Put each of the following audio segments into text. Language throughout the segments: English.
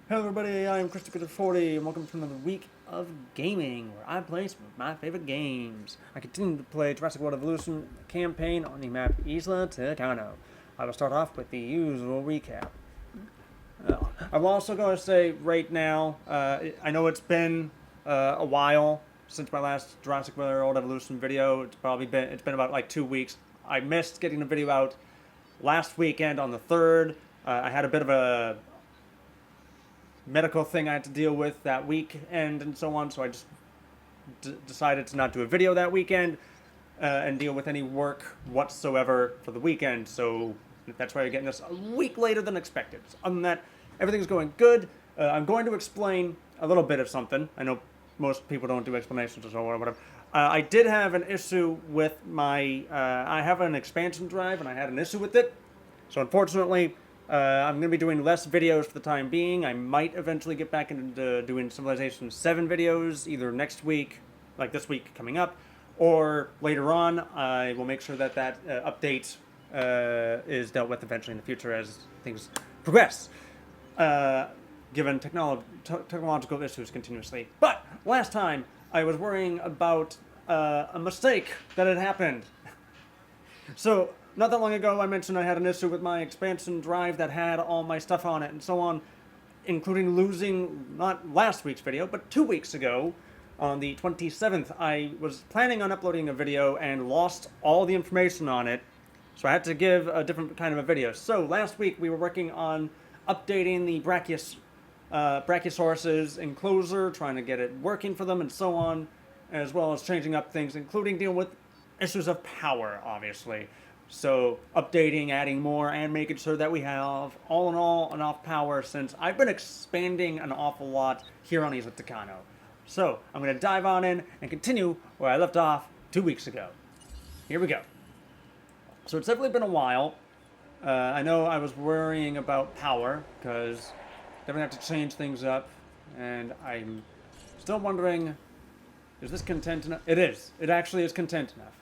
Hello everybody, I'm Christopher40 and welcome to another week of gaming where I play some of my favorite games. I continue to play Jurassic World Evolution campaign on the map Isla Tacano. I will start off with the usual recap. I'm also going to say right now, I know it's been a while since my last Jurassic World Evolution video. It's been about like 2 weeks. I missed getting the video out last weekend on the 3rd. I had a bit of a medical thing I had to deal with that weekend and so on, so I just decided to not do a video that weekend and deal with any work whatsoever for the weekend, so that's why you're getting this a week later than expected. So other than that, everything's going good. I'm going to explain a little bit of something. I know most people don't do explanations or whatever. I did have an issue with my... I have an expansion drive, and I had an issue with it. So unfortunately, I'm going to be doing less videos for the time being. I might eventually get back into doing Civilization 7 videos, either next week, like this week coming up, or later on. I will make sure that update is dealt with eventually in the future as things progress, given technological issues continuously. But last time, I was worrying about a mistake that had happened. So, not that long ago, I mentioned I had an issue with my expansion drive that had all my stuff on it and so on, including losing, not last week's video, but 2 weeks ago, on the 27th, I was planning on uploading a video and lost all the information on it, so I had to give a different kind of a video. So, last week, we were working on updating the Brachiosaurus's enclosure, trying to get it working for them and so on, as well as changing up things, including dealing with issues of power, obviously. So, updating, adding more, and making sure that we have, all in all, enough power, since I've been expanding an awful lot here on Isla Tacano. So, I'm going to dive on in and continue where I left off 2 weeks ago. Here we go. So, it's definitely been a while. I know I was worrying about power, because definitely have to change things up, and I'm still wondering, is this content enough? It is. It actually is content enough.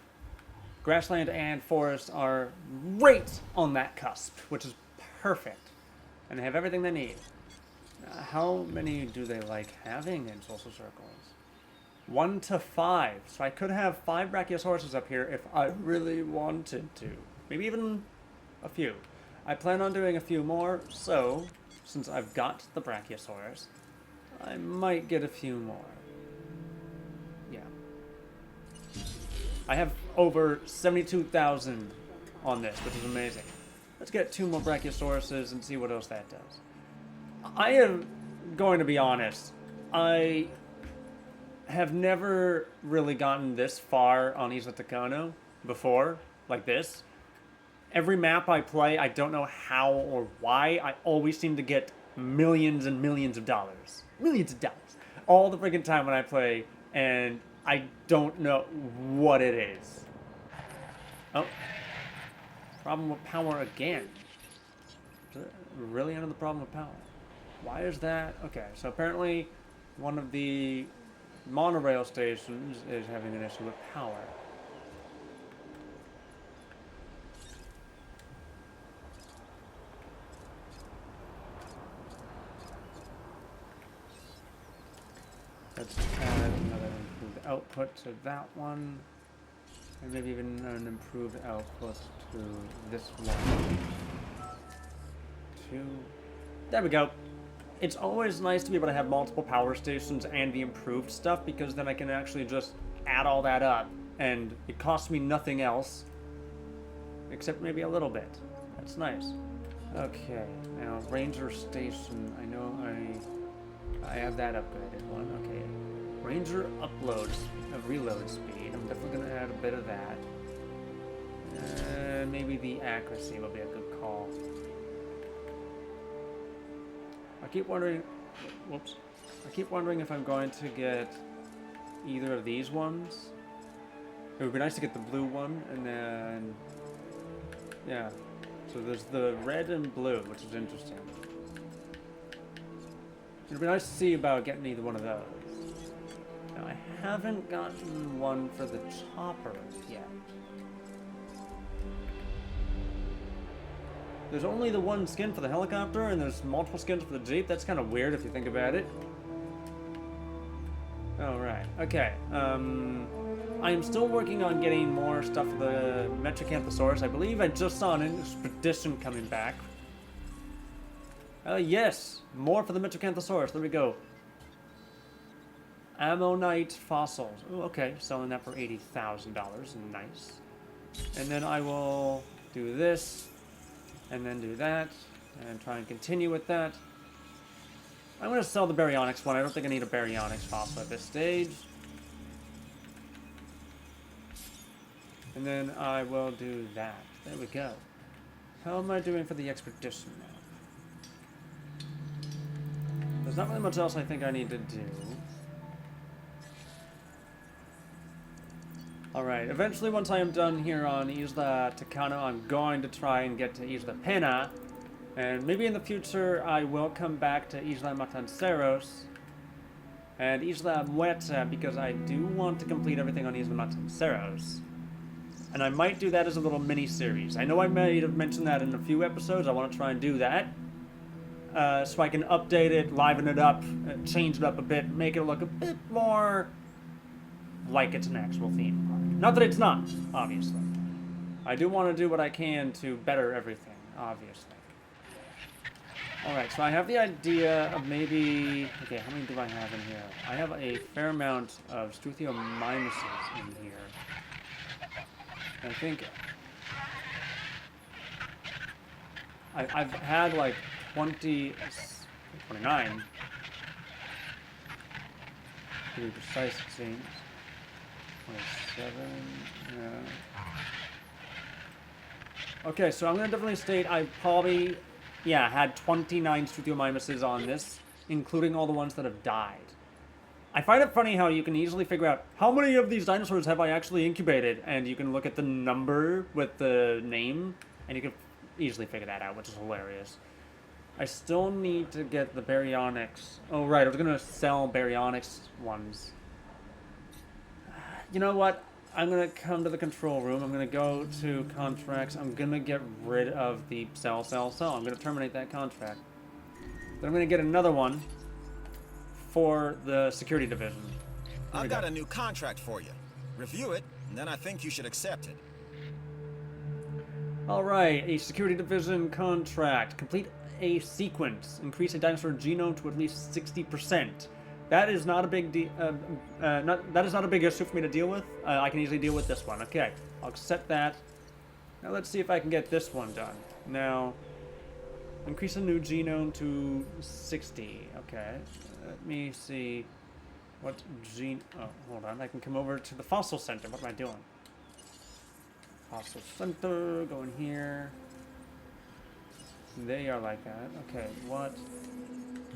Grassland and forest are right on that cusp, which is perfect. And they have everything they need. How many do they like having in social circles? 1 to 5. So I could have 5 Brachiosauruses up here if I really wanted to. Maybe even a few. I plan on doing a few more, so since I've got the Brachiosaurus, I might get a few more. Yeah. I have over 72,000 on this, which is amazing. Let's get 2 more Brachiosauruses and see what else that does. I am going to be honest. I have never really gotten this far on Isla Tacano before, like this. Every map I play, I don't know how or why, I always seem to get millions and millions of dollars. Millions of dollars. All the freaking time when I play, and I don't know what it is. Oh. Problem with power again. Really under the problem with power. Why is that? Okay, so apparently one of the monorail stations is having an issue with power. Let's add another improved output to that one. And maybe even an improved output to this one. 2. There we go. It's always nice to be able to have multiple power stations and the improved stuff, because then I can actually just add all that up. And it costs me nothing else. Except maybe a little bit. That's nice. Okay, now Ranger Station. I know I have that upgraded one. Okay. Ranger reload speed. I'm definitely going to add a bit of that. Maybe the accuracy will be a good call. I keep wondering... Whoops. I keep wondering if I'm going to get either of these ones. It would be nice to get the blue one, and then... Yeah. So there's the red and blue, which is interesting. It would be nice to see about getting either one of those. Now, I haven't gotten one for the chopper yet. There's only the one skin for the helicopter, and there's multiple skins for the Jeep. That's kind of weird if you think about it. Alright, okay. I am still working on getting more stuff for the Metrocanthosaurus. I believe I just saw an expedition coming back. Yes! More for the Metrocanthosaurus. There we go. Ammonite fossils. Ooh, okay, selling that for $80,000. Nice. And then I will do this, and then do that, and try and continue with that. I'm going to sell the baryonyx one. I don't think I need a baryonyx fossil at this stage. And then I will do that. There we go. How am I doing for the expedition now? There's not really much else I think I need to do. Alright, eventually once I am done here on Isla Tacano, I'm going to try and get to Isla Pena. And maybe in the future I will come back to Isla Matanceros and Isla Muerta because I do want to complete everything on Isla Matanceros. And I might do that as a little mini-series. I know I might have mentioned that in a few episodes. I want to try and do that. So I can update it, liven it up, change it up a bit, make it look a bit more like it's an actual theme park. Not that it's not, obviously. I do want to do what I can to better everything, obviously. Alright, so I have the idea of maybe... Okay, how many do I have in here? I have a fair amount of Struthiomimuses in here. I think... I've had like 29. To be precise, it seems. 27, yeah. Okay, so I'm going to definitely state I probably... Yeah, had 29 Struthiomimuses on this, including all the ones that have died. I find it funny how you can easily figure out how many of these dinosaurs have I actually incubated, and you can look at the number with the name, and you can easily figure that out, which is hilarious. I still need to get the baryonyx. Oh, right, I was going to sell baryonyx ones. You know what? I'm going to come to the control room. I'm going to go to contracts. I'm going to get rid of the sell. I'm going to terminate that contract. Then I'm going to get another one for the security division. I've got a new contract for you. Review it, and then I think you should accept it. Alright, a security division contract. Complete a sequence. Increase a dinosaur genome to at least 60%. That is not a big that is not a big issue for me to deal with. I can easily deal with this one. Okay, I'll accept that. Now let's see if I can get this one done. Now, increase a new genome to 60. Okay, let me see what gene... Oh, hold on. I can come over to the fossil center. What am I doing? Fossil center, go in here. They are like that. Okay, what...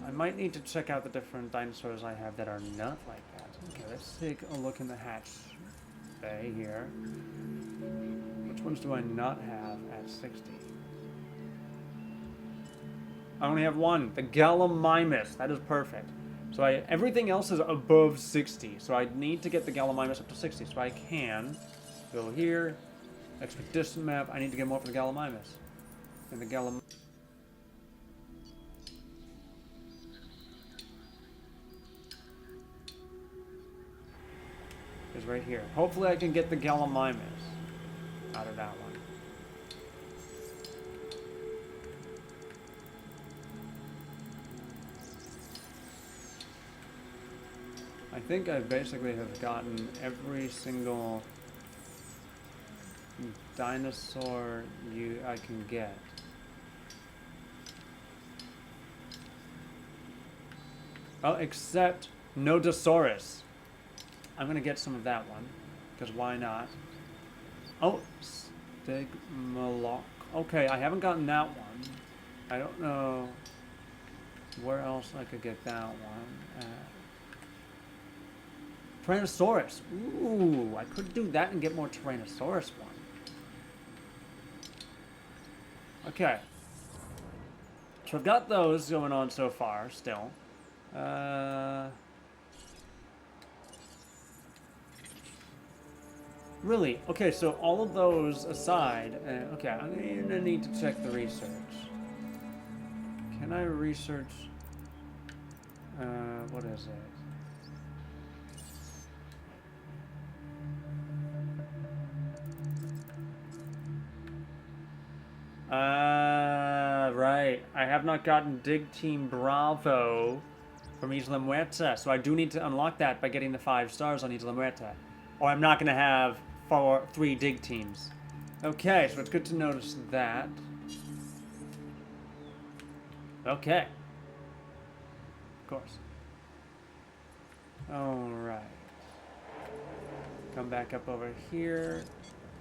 I might need to check out the different dinosaurs I have that are not like that. Okay, let's take a look in the hatch bay here. Which ones do I not have at 60? I only have one, the Gallimimus. That is perfect. So everything else is above 60. So I need to get the Gallimimus up to 60. So I can go here, expedition map. I need to get more for the Gallimimus. And the Gallimimus is right here. Hopefully I can get the Gallimimus out of that one. I think I basically have gotten every single dinosaur I can get. Oh, except Nodosaurus. I'm going to get some of that one, because why not? Oh, Stigmaloc. Okay, I haven't gotten that one. I don't know where else I could get that one. Tyrannosaurus. Ooh, I could do that and get more Tyrannosaurus one. Okay. So I've got those going on so far, still. Really? Okay, so all of those aside, okay, I'm gonna need to check the research. Can I research? What is it? Right. I have not gotten Dig Team Bravo from Isla Muerta, so I do need to unlock that by getting the 5 stars on Isla Muerta. Or I'm not gonna have 3 dig teams. Okay, so it's good to notice that. Okay. Of course. Alright. Come back up over here.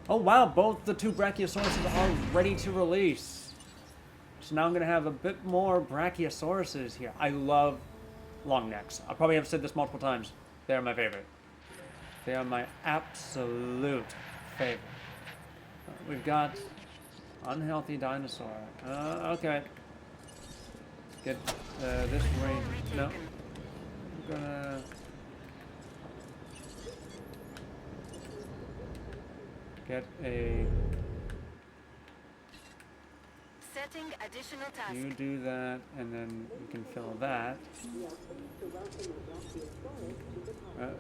Oh wow, both the 2 Brachiosauruses are ready to release. So now I'm going to have a bit more Brachiosauruses here. I love long necks. I probably have said this multiple times. They're my favorite. They are my absolute favorite. We've got unhealthy dinosaur. Okay. Get this range. No. I'm gonna... get a... Setting additional task. You do that, and then you can fill that.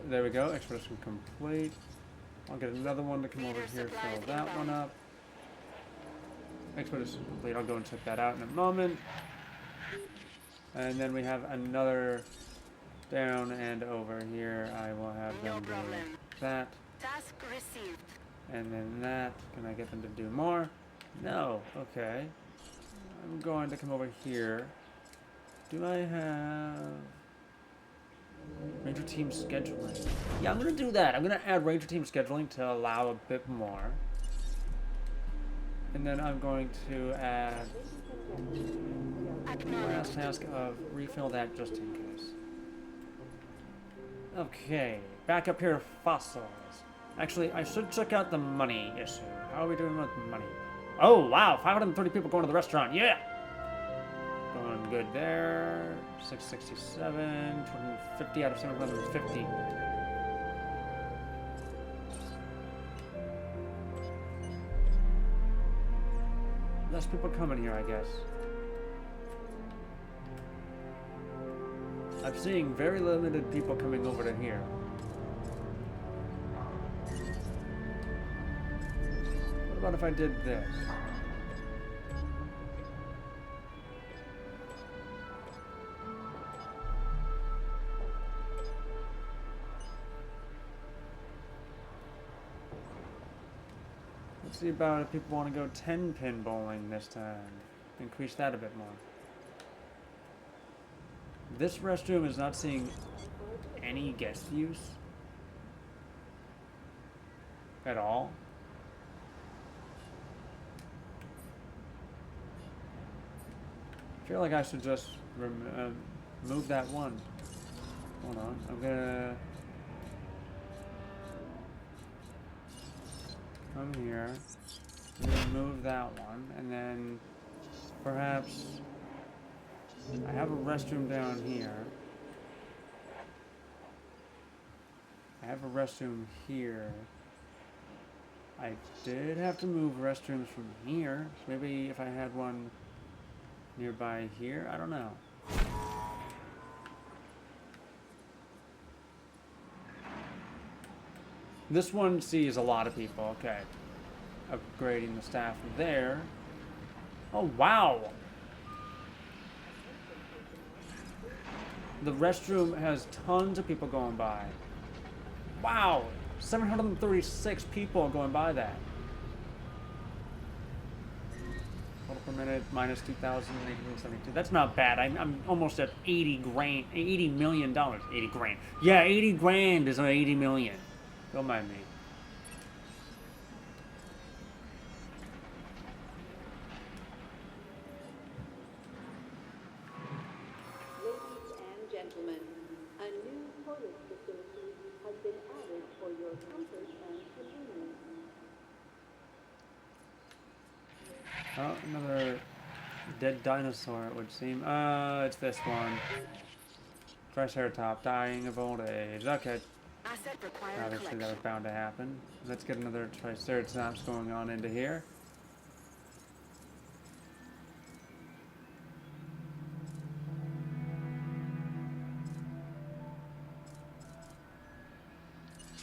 There we go. Expedition complete. I'll get another one to come over here, fill that one up. Expedition complete. I'll go and check that out in a moment. And then we have another down and over here. I will have them do that. Task received. And then that. Can I get them to do more? No. Okay. I'm going to come over here. Do I have Ranger Team Scheduling? Yeah, I'm going to do that. I'm going to add Ranger Team Scheduling to allow a bit more. And then I'm going to add the last task of refill that just in case. Okay, back up here, fossils. Actually, I should check out the money issue. How are we doing with money? Oh, wow, 530 people going to the restaurant, yeah! Going good there. 667, 250 out of 750. Less people coming here, I guess. I'm seeing very limited people coming over to here. What about if I did this? Let's see about if people want to go 10-pin bowling this time. Increase that a bit more. This restroom is not seeing any guest use at all. I feel like I should just move that one. Hold on, I'm gonna come here, move that one, and then perhaps I have a restroom down here. I have a restroom here. I did have to move restrooms from here, so maybe if I had one nearby here, I don't know. This one sees a lot of people, okay. Upgrading the staff there. Oh, wow! The restroom has tons of people going by. Wow! 736 people going by that. Total per minute, minus 2,872. That's not bad. I'm almost at 80 million dollars. 80 grand. Yeah, 80 grand is 80 million. Don't mind me. Ladies and gentlemen, a new toilet facility has been added for your comfort and convenience. Oh, another dead dinosaur, it would seem. It's this one. Triceratops, dying of old age. Okay. Asset required Obviously, that was collection. bound to happen. Let's get another Triceratops going on into here.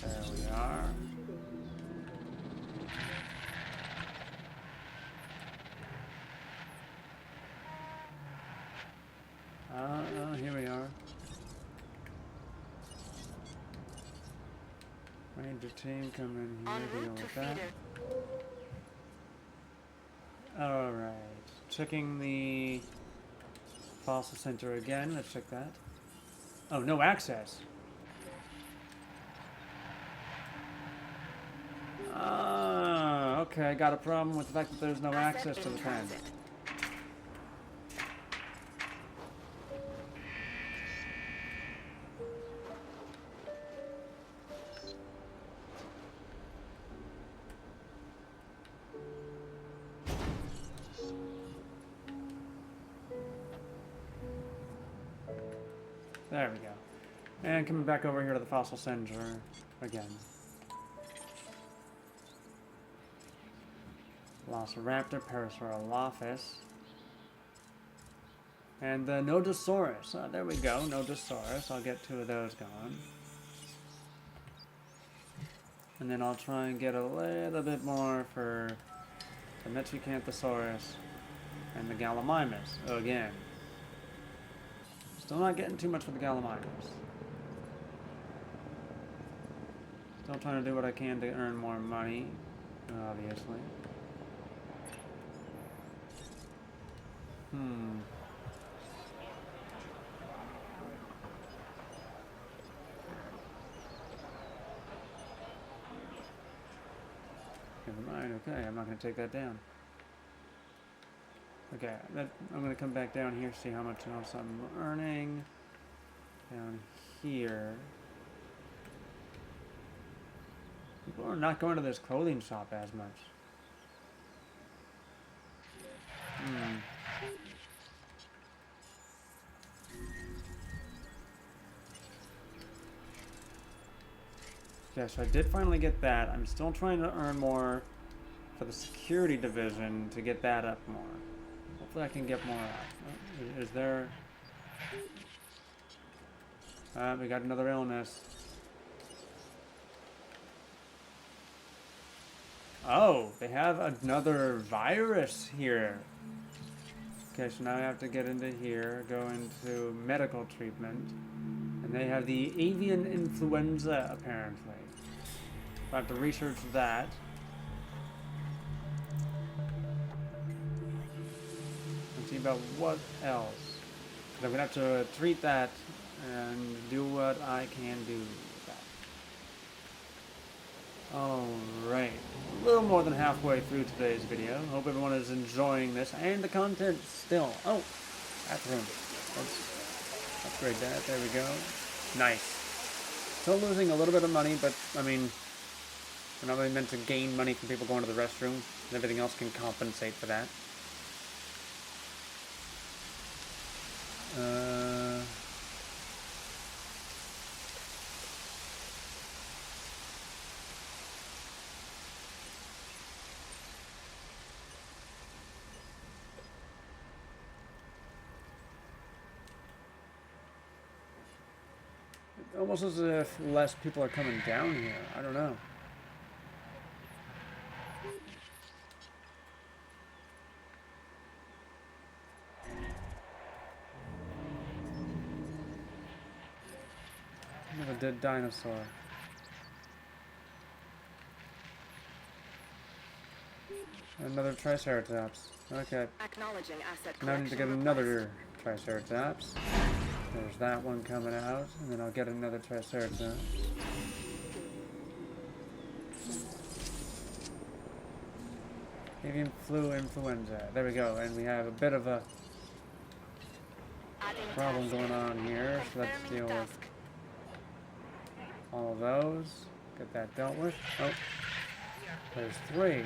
There we are. Here we are. Ranger team, come in here, En deal route to with that. feeder. Alright. Checking the fossil center again. Let's check that. Oh, no access. Ah, okay. Got a problem with the fact that there's no access to the pen. transit. There we go. And coming back over here to the fossil center again. Velociraptor, Parasaurolophus. And the Nodosaurus. Oh, there we go, Nodosaurus. I'll get 2 of those going. And then I'll try and get a little bit more for the Metriacanthosaurus and the Gallimimus again. Still not getting too much for the Gallimimus. Still trying to do what I can to earn more money, obviously. Never mind, okay, I'm not going to take that down. Okay, I'm going to come back down here, see how much else I'm earning. Down here. People are not going to this clothing shop as much. Yeah, so I did finally get that. I'm still trying to earn more for the security division to get that up more. Hopefully I can get more up. Is there... we got another illness. Oh, they have another virus here. Okay, so now I have to get into here, go into medical treatment. And they have the avian influenza, apparently. I have to research that. And see about what else. I'm going to have to treat that and do what I can do with that. Alright. A little more than halfway through today's video. Hope everyone is enjoying this and the content still. Oh, bathroom. Let's upgrade that. There we go. Nice. Still losing a little bit of money, but I mean, we're not really meant to gain money from people going to the restroom. Everything else can compensate for that. Almost as if less people are coming down here. I don't know. Another dead dinosaur. Another Triceratops. Okay. Acknowledging asset Now I need to get collection another Triceratops. There's that one coming out, and then I'll get another Triceratops. Avian influenza. There we go, and we have a bit of a problem going on here, so let's deal with all of those. Get that dealt with. Oh, there's 3.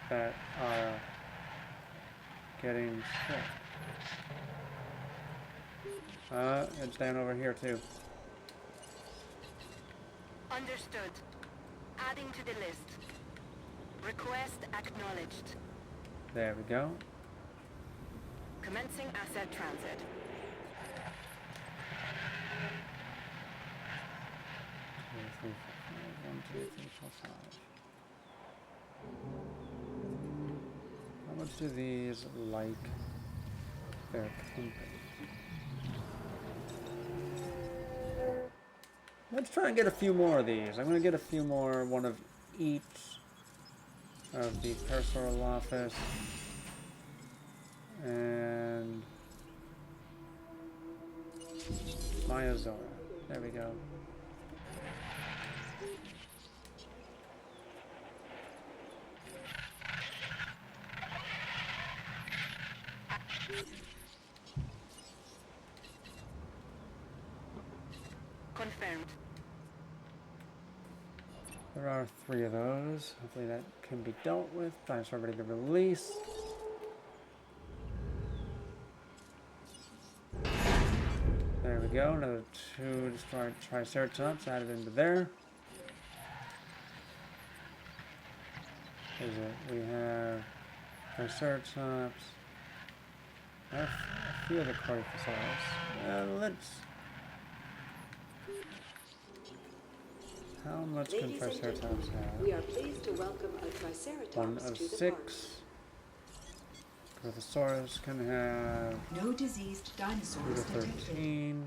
That are getting sick. It's down over here too. Understood. Adding to the list. Request acknowledged. There we go. Commencing asset transit. 2, 3, 4, 5. 1, 2, 3, 4, 5. How much do these like their company? Let's try and get a few more of these. I'm going to get a few more, one of each of the Personal Office and Myazora. There we go. Confirmed. There are 3 of those. Hopefully that can be dealt with. Dinosaur ready to release. There we go. Another 2 destroyed Triceratops added into there. Is it? We have Triceratops. I have a few of the Cordyceps. Let's. How much can Ladies and Triceratops gentlemen, have? we are pleased to welcome a Triceratops 1 to of the 6. Gryphosaurus can have No diseased 2 to dinosaurs detected. 13.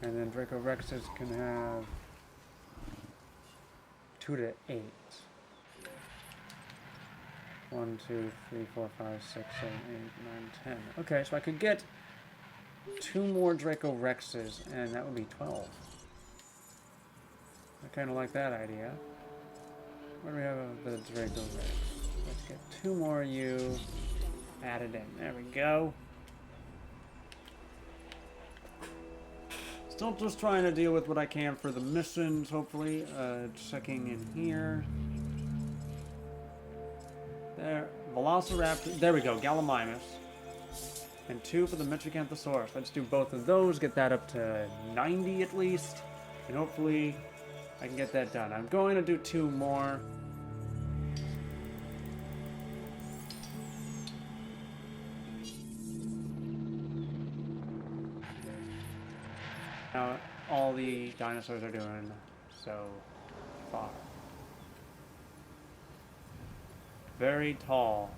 And then Dracorexes can have 2 to 8. 1, 2, 3, 4, 5, 6, 7, 8, 9, 10. Okay, so I could get 2 more Dracorexes, and that would be 12. I kind of like that idea. What do we have of the Dracorex? Let's get 2 more you added in. There we go. Still just trying to deal with what I can for the missions, hopefully. Checking in here. There. Velociraptor. There we go. Gallimimus. And 2 for the Metricanthosaurus. Let's do both of those. Get that up to 90 at least. And hopefully I can get that done. I'm going to do 2 more. Now, all the dinosaurs are doing so far. Very tall.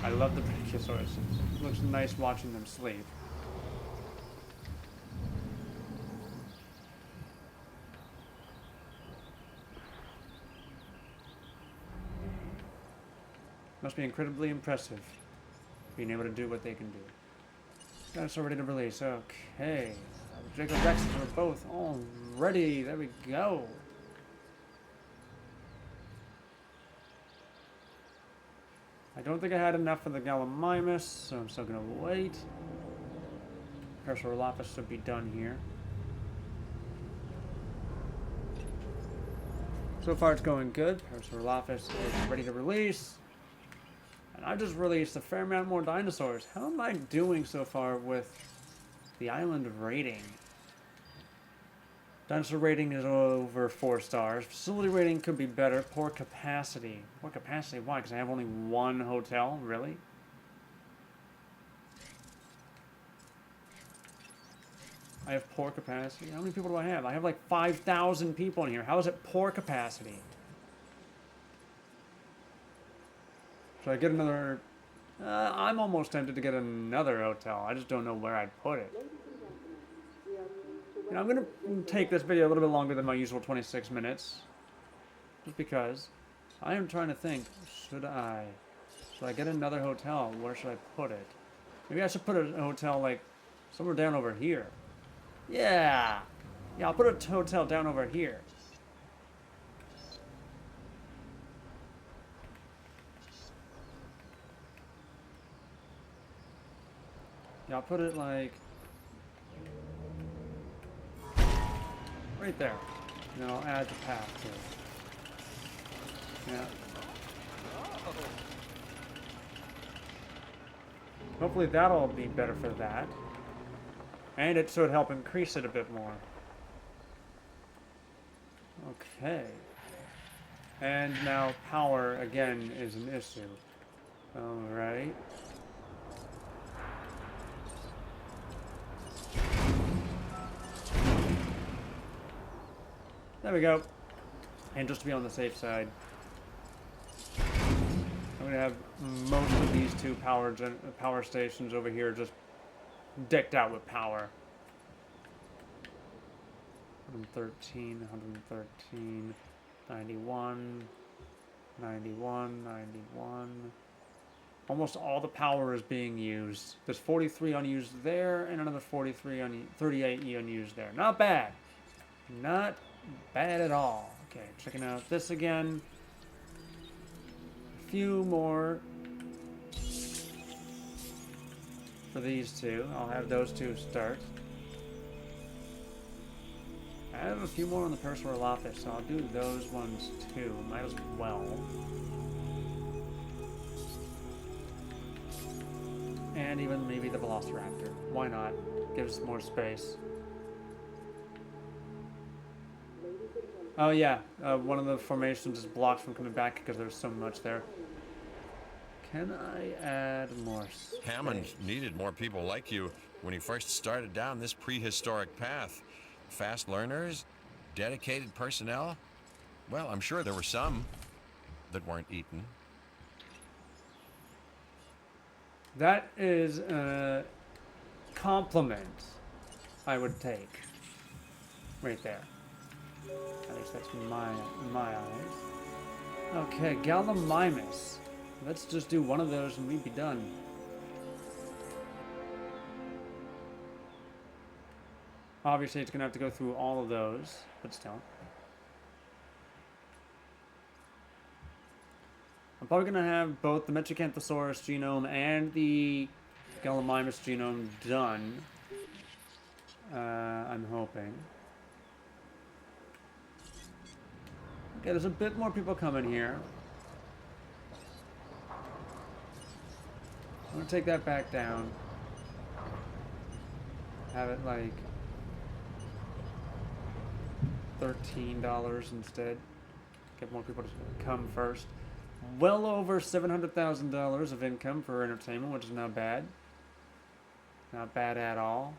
I love the Brachiosaurus. It looks nice watching them sleep. Must be incredibly impressive being able to do what they can do. Dinosaur ready to release. Okay. Jacob Rexes are both all ready. There we go. I don't think I had enough for the Gallimimus, so I'm still gonna wait. Parasaurolophus should be done here. So far it's going good. Parasaurolophus is ready to release. And I just released a fair amount more dinosaurs. How am I doing so far with the island rating? Dinosaur rating is over 4 stars. Facility rating could be better. Poor capacity. Poor capacity? Why? Because I have only 1 hotel? Really? I have poor capacity? How many people do I have? I have like 5,000 people in here. How is it poor capacity? Should I get another... I'm almost tempted to get another hotel. I just don't know where I'd put it. You know, I'm going to take this video a little bit longer than my usual 26 minutes. Just because I am trying to think, should I get another hotel? Where should I put it? Maybe I should put a hotel like somewhere down over here. Yeah, I'll put a hotel down over here. Yeah, I'll put it like right there. And then I'll add the path to it. Yeah. Hopefully that'll be better for that. And it should help increase it a bit more. Okay. And now power, again, is an issue. Alright. There we go. And just to be on the safe side, I'm going to have most of these two power stations over here just decked out with power. 113, 113, 91, 91, 91. Almost all the power is being used. There's 43 unused there, and another 38 unused there. Not bad. Not bad at all. Okay, checking out this again. A few more for these two. I'll have those two start. I have a few more on the Percival office, so I'll do those ones too. Might as well. And even maybe the Velociraptor. Why not? Gives more space. Oh yeah, one of the formations is blocked from coming back because there's so much there. Can I add more space? Hammond needed more people like you when he first started down this prehistoric path. Fast learners, dedicated personnel. Well, I'm sure there were some that weren't eaten. That is a compliment I would take. Right there. At least that's in my eyes. Okay, Gallimimus. Let's just do one of those and we'd be done. Obviously, it's going to have to go through all of those, but still. I'm probably going to have both the Metricanthosaurus genome and the Gallimimus genome done. I'm hoping. Okay, there's a bit more people coming here. I'm going to take that back down. Have it like $13 instead. Get more people to come first. Well over $700,000 of income for entertainment, which is not bad. Not bad at all.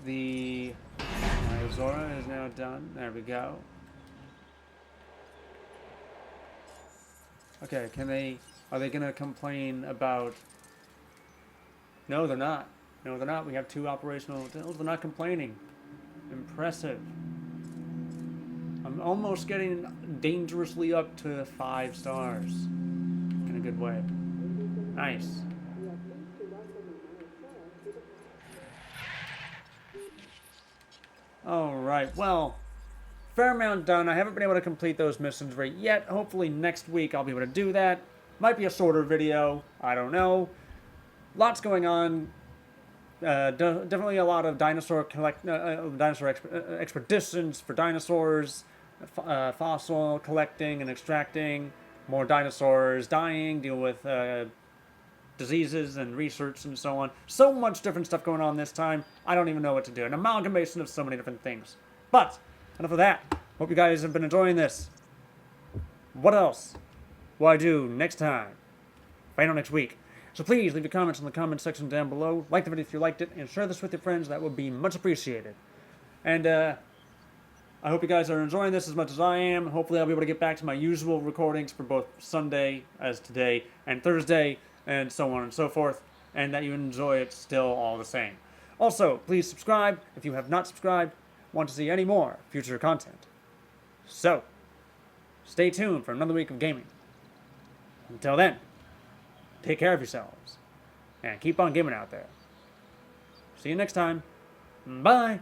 The Myozora is now done. There we go. Okay, are they gonna complain about... No, they're not. No, they're not. We have 2 operational hotels. They're not complaining. Impressive. I'm almost getting dangerously up to 5 stars. In a good way. Nice. Alright, well, fair amount done. I haven't been able to complete those missions right yet. Hopefully next week I'll be able to do that. Might be a shorter video. I don't know. Lots going on. Definitely a lot of dinosaur expeditions for dinosaurs, fossil collecting and extracting, more dinosaurs dying, deal with diseases and research and so on. So much different stuff going on this time. I don't even know what to do. An amalgamation of so many different things. But enough of that. Hope you guys have been enjoying this. What else will I do next time? Find out next week. So please leave your comments in the comment section down below. Like the video if you liked it, and share this with your friends. That would be much appreciated. And I hope you guys are enjoying this as much as I am. Hopefully I'll be able to get back to my usual recordings for both Sunday, as today, and Thursday, and so on and so forth. And that you enjoy it still all the same. Also, please subscribe if you have not subscribed. Want to see any more future content. So, stay tuned for another week of gaming. Until then, take care of yourselves, and keep on gaming out there. See you next time. Bye!